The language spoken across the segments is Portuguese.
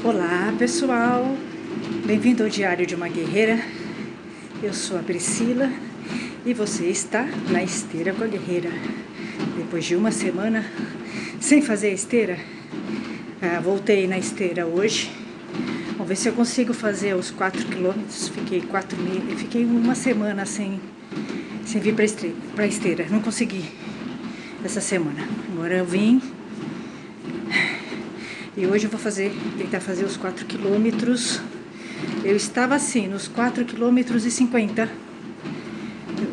Olá pessoal, bem-vindo ao Diário de uma Guerreira. Eu sou a Priscila e você está na esteira com a guerreira. Depois de uma semana sem fazer a esteira, voltei na esteira hoje. Vamos ver se eu consigo fazer os 4 quilômetros. Fiquei uma semana sem vir para a esteira, não consegui essa semana. Agora eu vim. E hoje eu vou tentar fazer os 4 quilômetros. Eu estava assim, nos 4 quilômetros e 50.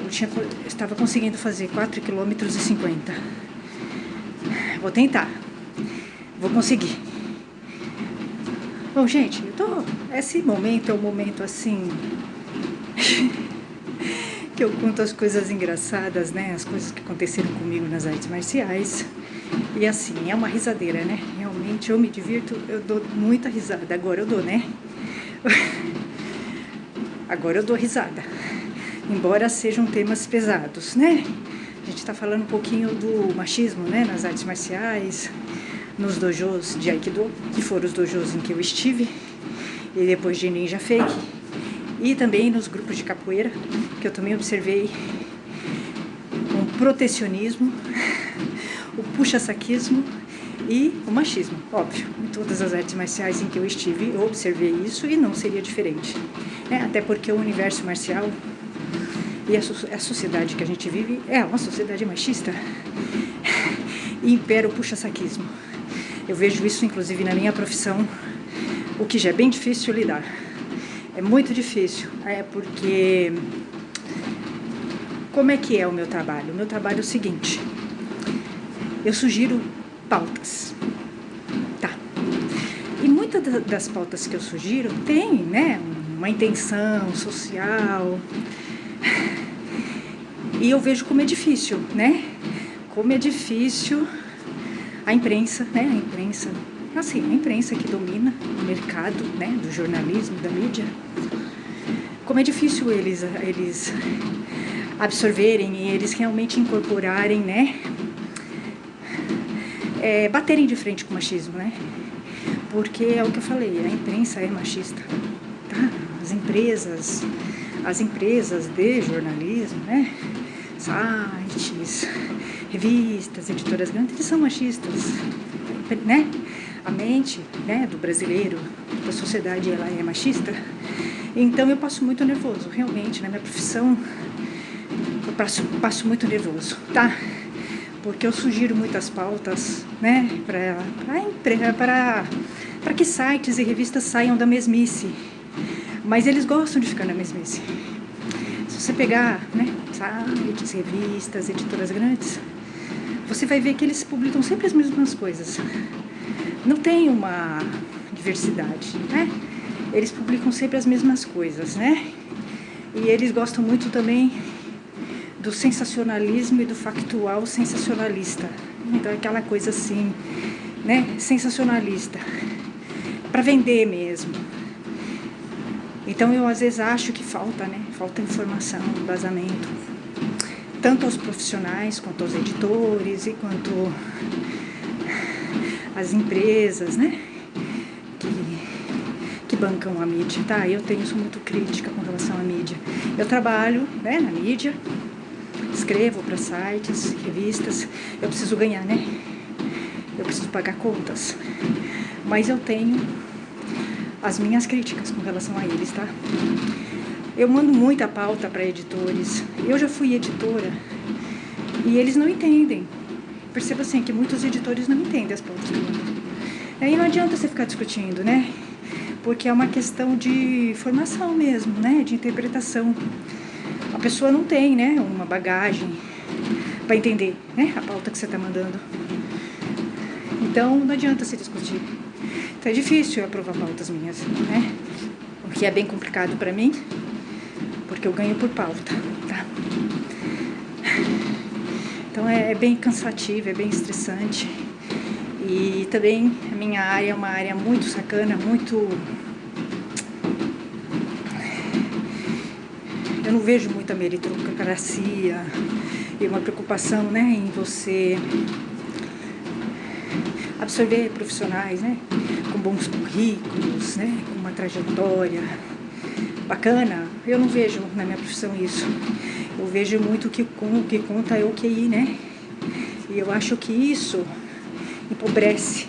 Eu estava conseguindo fazer 4 quilômetros e 50. Vou tentar. Vou conseguir. Bom, gente, esse momento é um momento assim... que eu conto as coisas engraçadas, né? As coisas que aconteceram comigo nas artes marciais. E assim, é uma risadeira, né? Realmente eu me divirto, eu dou muita risada. Agora eu dou, né? Agora eu dou risada. Embora sejam temas pesados, né? A gente tá falando um pouquinho do machismo, né? Nas artes marciais, nos dojos de Aikido, que foram os dojos em que eu estive. E depois de Ninja Fake. E também nos grupos de capoeira, que eu também observei o protecionismo, o puxa-saquismo e o machismo, óbvio. Em todas as artes marciais em que eu estive, eu observei isso e não seria diferente. Até porque o universo marcial e a sociedade que a gente vive é uma sociedade machista e impera o puxa-saquismo. Eu vejo isso, inclusive, na minha profissão, o que já é bem difícil lidar. É muito difícil, porque... Como é que é o meu trabalho? O meu trabalho é o seguinte: eu sugiro pautas, tá? E muitas das pautas que eu sugiro tem, né, uma intenção social. E eu vejo como é difícil, né? Como é difícil a imprensa, né? A imprensa que domina o mercado, né, do jornalismo, da mídia. Como é difícil eles absorverem e eles realmente incorporarem, né? Baterem de frente com o machismo, né? Porque é o que eu falei, a imprensa é machista, tá? As empresas de jornalismo, né? Sites, revistas, editoras grandes, eles são machistas, né? A mente, né, do brasileiro, da sociedade, ela é machista. Então eu passo muito nervoso, realmente, na minha profissão, eu passo muito nervoso, tá? Porque eu sugiro muitas pautas, né, para que sites e revistas saiam da mesmice. Mas eles gostam de ficar na mesmice. Se você pegar, né, sites, revistas, editoras grandes, você vai ver que eles publicam sempre as mesmas coisas. Não tem uma diversidade, né? Eles publicam sempre as mesmas coisas, né? E eles gostam muito também do sensacionalismo e do factual sensacionalista. Então, aquela coisa assim, né? Sensacionalista. Para vender mesmo. Então, eu às vezes acho que falta, né? Falta informação, embasamento. Tanto aos profissionais, quanto aos editores e quanto às empresas, né? Que bancam a mídia, tá? Sou muito crítica com relação à mídia. Eu trabalho, né, na mídia, escrevo para sites, revistas. Eu preciso ganhar, né? Eu preciso pagar contas. Mas eu tenho as minhas críticas com relação a eles, tá? Eu mando muita pauta para editores. Eu já fui editora e eles não entendem. Percebo assim que muitos editores não entendem as pautas que eu mando. Aí não adianta você ficar discutindo, né? Porque é uma questão de formação mesmo, né? De interpretação. A pessoa não tem, né, uma bagagem para entender, né, a pauta que você está mandando. Então não adianta se discutir. Então é difícil eu aprovar pautas minhas, né? O que é bem complicado para mim, porque eu ganho por pauta, tá? Então é bem cansativo, é bem estressante. E também a minha área é uma área muito sacana, muito... Eu não vejo muita meritocracia e uma preocupação, né, em você absorver profissionais, né, com bons currículos, né, com uma trajetória bacana. Eu não vejo na minha profissão isso. Eu vejo muito que o que conta é o QI, né? E eu acho que isso empobrece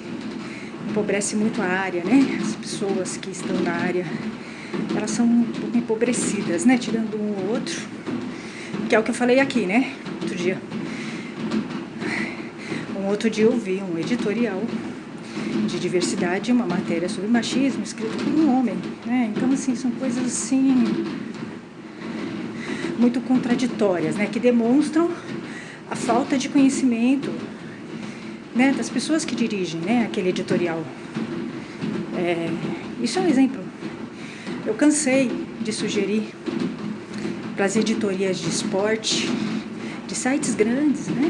muito a área, né? As pessoas que estão na área, elas são um pouco empobrecidas, né? Tirando um ou outro, que é o que eu falei aqui, né? Outro dia eu vi um editorial de diversidade, uma matéria sobre machismo, escrito por um homem, né? Então, assim, são coisas, assim, muito contraditórias, né? Que demonstram a falta de conhecimento, né, das pessoas que dirigem, né, aquele editorial. Isso é um exemplo. Eu cansei de sugerir para as editorias de esporte, de sites grandes, né,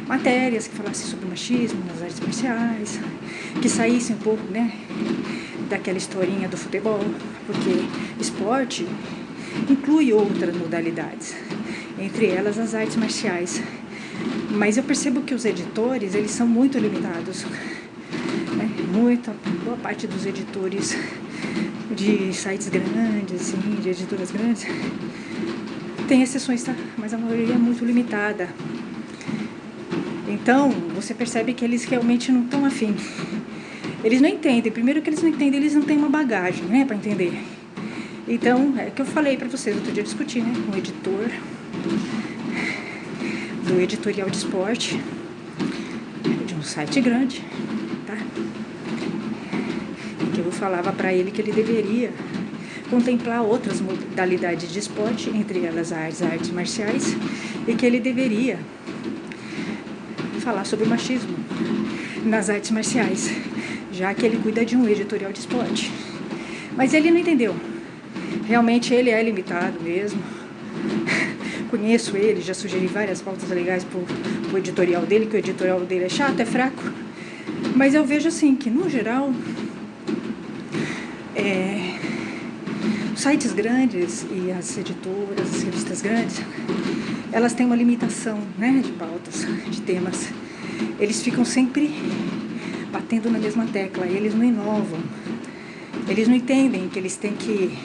matérias que falassem sobre machismo nas artes marciais, que saíssem um pouco, né, daquela historinha do futebol, porque esporte inclui outras modalidades, entre elas as artes marciais. Mas eu percebo que os editores, eles são muito limitados, né? Boa parte dos editores de sites grandes, assim, de editoras grandes, tem exceções, tá? Mas a maioria é muito limitada. Então, você percebe que eles realmente não estão afim. Eles não entendem. Primeiro que eles não entendem, eles não têm uma bagagem, né, para entender. Então, é que eu falei para vocês, outro dia eu discuti, né, com o editor do editorial de esporte, de um site grande, tá? E que eu falava para ele que ele deveria contemplar outras modalidades de esporte, entre elas as artes marciais, e que ele deveria falar sobre o machismo nas artes marciais, já que ele cuida de um editorial de esporte. Mas ele não entendeu. Realmente ele é limitado mesmo. Conheço ele, já sugeri várias pautas legais pro editorial dele, que o editorial dele é chato, é fraco. Mas eu vejo assim, que no geral, os sites grandes e as editoras, as revistas grandes, elas têm uma limitação, né, de pautas, de temas. Eles ficam sempre batendo na mesma tecla, eles não inovam. Eles não entendem que eles têm que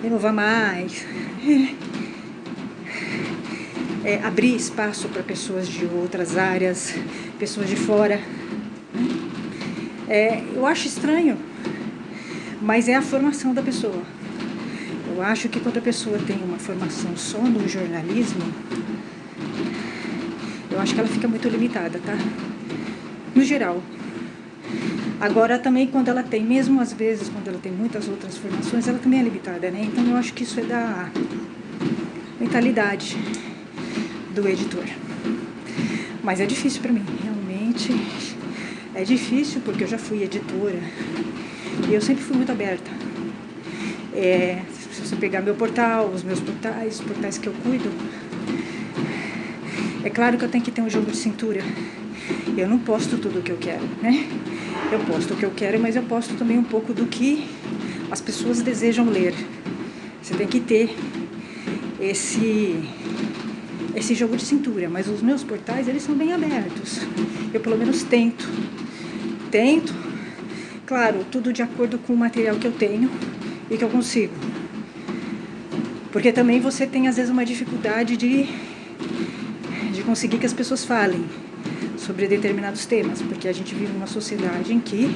inovar mais, abrir espaço para pessoas de outras áreas, pessoas de fora. Eu acho estranho, mas é a formação da pessoa. Eu acho que quando a pessoa tem uma formação só no jornalismo, eu acho que ela fica muito limitada, tá? No geral. Agora também quando ela tem, mesmo às vezes, quando ela tem muitas outras formações, ela também é limitada, né? Então eu acho que isso é da mentalidade do editor. Mas é difícil para mim, realmente é difícil, porque eu já fui editora e eu sempre fui muito aberta. Se você pegar meu portal, os meus portais, os portais que eu cuido, é claro que eu tenho que ter um jogo de cintura. Eu não posto tudo o que eu quero, né? Eu posto o que eu quero, mas eu posto também um pouco do que as pessoas desejam ler. Você tem que ter esse jogo de cintura, mas os meus portais, eles são bem abertos. Eu pelo menos tento, claro, tudo de acordo com o material que eu tenho e que eu consigo. Porque também você tem às vezes uma dificuldade de conseguir que as pessoas falem sobre determinados temas, porque a gente vive numa sociedade em que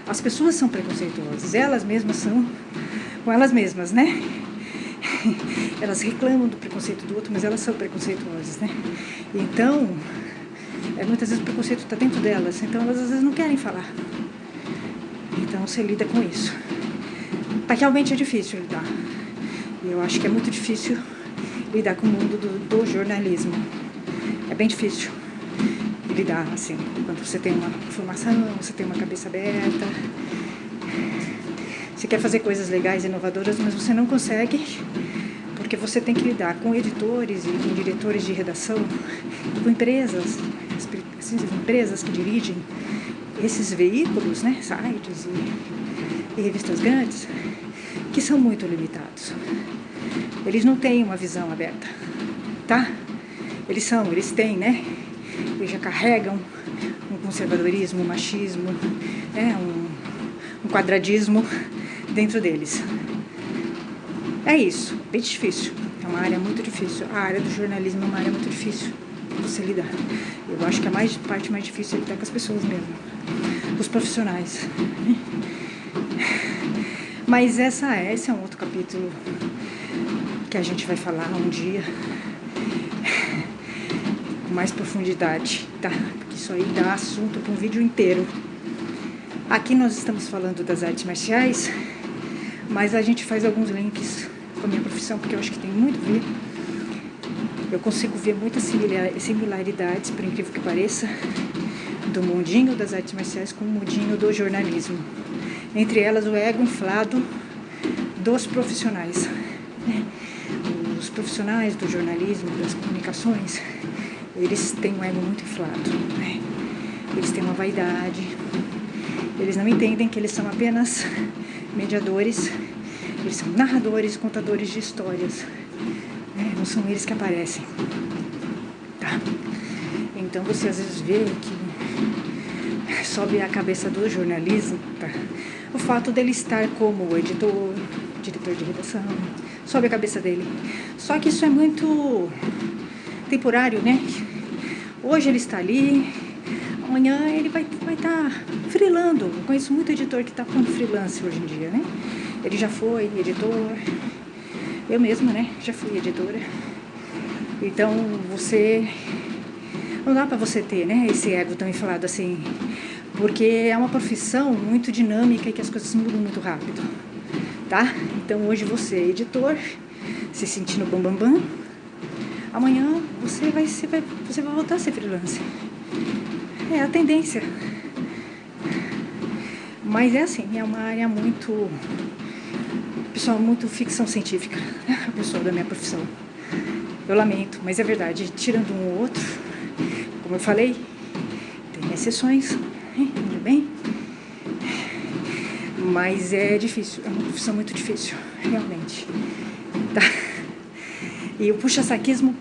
as pessoas são preconceituosas, elas mesmas são com elas mesmas, né? Elas reclamam do preconceito do outro, mas elas são preconceituosas, né? Então, muitas vezes o preconceito está dentro delas, então elas às vezes não querem falar. Então você lida com isso. Realmente é difícil lidar. E eu acho que é muito difícil lidar com o mundo do jornalismo. É bem difícil lidar, assim, quando você tem uma formação, você tem uma cabeça aberta, você quer fazer coisas legais, inovadoras, mas você não consegue, porque você tem que lidar com editores e com diretores de redação, e com empresas, empresas que dirigem esses veículos, né, sites e revistas grandes, que são muito limitados. Eles não têm uma visão aberta, tá? Eles têm, né? que já carregam um conservadorismo, um machismo, né, um quadradismo dentro deles. É isso, bem difícil. É uma área muito difícil. A área do jornalismo é uma área muito difícil de você lidar. Eu acho que a parte mais difícil é lidar com as pessoas mesmo, os profissionais. Mas esse é um outro capítulo que a gente vai falar um dia com mais profundidade, tá? Porque isso aí dá assunto para um vídeo inteiro. Aqui nós estamos falando das artes marciais, mas a gente faz alguns links com a minha profissão, porque eu acho que tem muito a ver. Eu consigo ver muitas similaridades, por incrível que pareça, do mundinho das artes marciais com o mundinho do jornalismo. Entre elas, o ego inflado dos profissionais. Os profissionais do jornalismo, das comunicações, eles têm um ego muito inflado, né? Eles têm uma vaidade, eles não entendem que eles são apenas mediadores, eles são narradores, contadores de histórias, né? Não são eles que aparecem, tá? Então você às vezes vê que sobe a cabeça do jornalismo, tá? O fato dele estar como editor, diretor de redação, sobe a cabeça dele. Só que isso é muito temporário, né? Hoje ele está ali, amanhã ele vai estar freelando. Eu conheço muito editor que está falando freelance hoje em dia, né? Ele já foi editor, eu mesma, né? Já fui editora. Então não dá pra você ter, né, esse ego tão inflado assim, porque é uma profissão muito dinâmica e que as coisas mudam muito rápido, tá? Então hoje você é editor, se sentindo bam, amanhã você vai voltar a ser freelancer. É a tendência. Mas é assim, é uma área muito, pessoal, muito ficção científica, a pessoa da minha profissão. Eu lamento, mas é verdade, tirando um ou outro, como eu falei, tem exceções, ainda bem, mas é difícil, é uma profissão muito difícil, realmente, tá? E o puxa-saquismo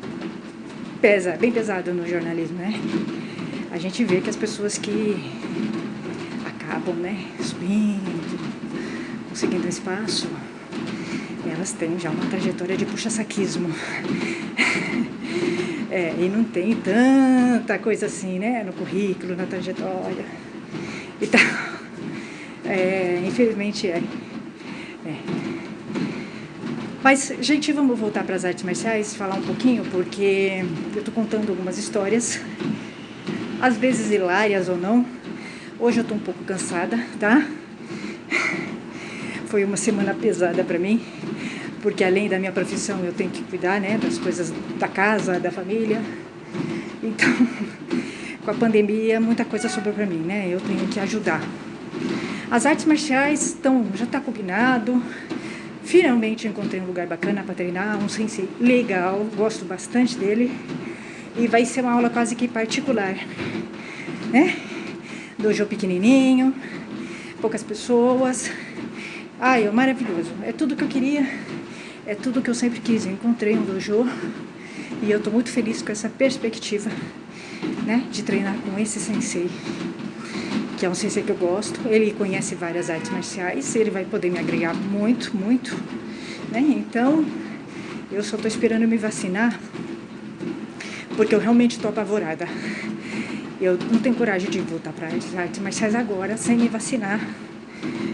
pesa, bem pesado no jornalismo, né? A gente vê que as pessoas que acabam, né, subindo, conseguindo espaço, elas têm já uma trajetória de puxa-saquismo. E não tem tanta coisa assim, né, no currículo, na trajetória e tal. Infelizmente Mas, gente, vamos voltar para as artes marciais, falar um pouquinho, porque eu tô contando algumas histórias, às vezes hilárias ou não. Hoje eu tô um pouco cansada, tá? Foi uma semana pesada para mim, porque além da minha profissão eu tenho que cuidar, né, das coisas da casa, da família. Então, com a pandemia, muita coisa sobrou para mim, né? Eu tenho que ajudar. As artes marciais já está combinado. Finalmente encontrei um lugar bacana para treinar, um sensei legal, gosto bastante dele. E vai ser uma aula quase que particular, né? Dojo pequenininho, poucas pessoas. É maravilhoso. É tudo que eu queria, é tudo que eu sempre quis. Eu encontrei um dojo e eu estou muito feliz com essa perspectiva, né, de treinar com esse sensei, que é um sensei que eu gosto. Ele conhece várias artes marciais, ele vai poder me agregar muito, muito, né? Então, eu só estou esperando me vacinar, porque eu realmente estou apavorada. Eu não tenho coragem de voltar para as artes marciais agora, sem me vacinar,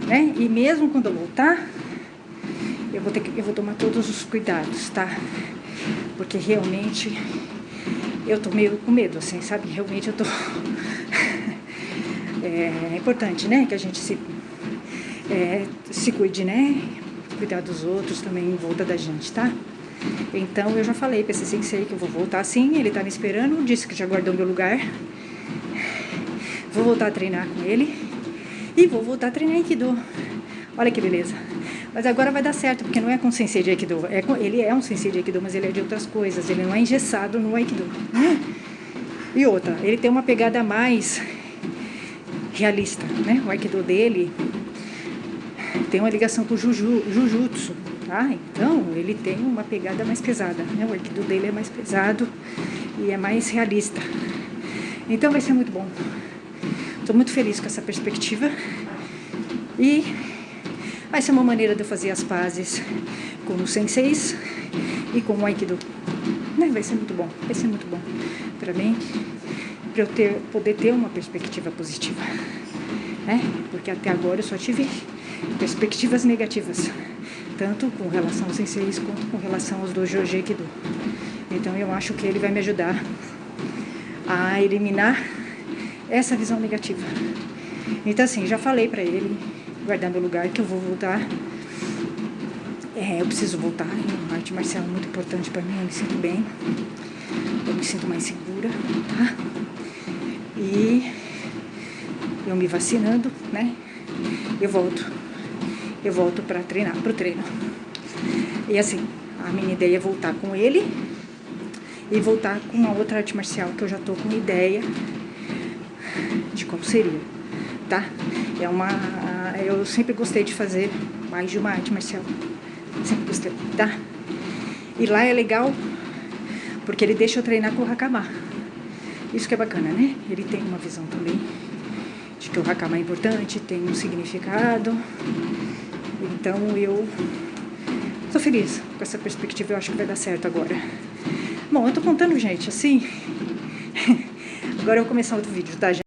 né? E mesmo quando eu voltar, eu vou tomar todos os cuidados, tá? Porque realmente eu tô meio com medo, assim, sabe? Realmente eu tô... É importante, né? Que a gente se cuide, né? Cuidar dos outros também em volta da gente, tá? Então eu já falei pra esse sensei que eu vou voltar sim, ele tá me esperando, disse que já guardou meu lugar. Vou voltar a treinar com ele e vou voltar a treinar Aikido. Olha que beleza. Mas agora vai dar certo, porque não é com o sensei de Aikido. Ele é um sensei de Aikido, mas ele é de outras coisas. Ele não é engessado no Aikido, né? E outra, ele tem uma pegada mais realista, né? O Aikido dele tem uma ligação com o Jujutsu, tá? Então, ele tem uma pegada mais pesada, né? O Aikido dele é mais pesado e é mais realista. Então vai ser muito bom. Tô muito feliz com essa perspectiva. E vai ser uma maneira de eu fazer as pazes com os senseis e com o Aikido. Né? Vai ser muito bom. Vai ser muito bom pra mim, pra eu poder ter uma perspectiva positiva. Né? Porque até agora eu só tive perspectivas negativas, tanto com relação aos senseis quanto com relação aos dojo Aikido. Então eu acho que ele vai me ajudar a eliminar essa visão negativa. Então assim, já falei pra ele guardar meu lugar, que eu vou voltar. Eu preciso voltar. A arte marcial é muito importante pra mim, eu me sinto bem, eu me sinto mais segura, tá? E eu me vacinando, né? Eu volto pra treinar, pro treino. E assim, a minha ideia é voltar com ele e voltar com uma outra arte marcial que eu já tô com ideia de qual seria, tá? Eu sempre gostei de fazer mais de uma arte marcial, sempre gostei, tá? E lá é legal porque ele deixa eu treinar com o Hakama. Isso que é bacana, né? Ele tem uma visão também de que o Hakama é importante, tem um significado. Então eu tô feliz com essa perspectiva, eu acho que vai dar certo agora. Bom, eu tô contando, gente, assim. Agora eu vou começar outro vídeo, tá, gente?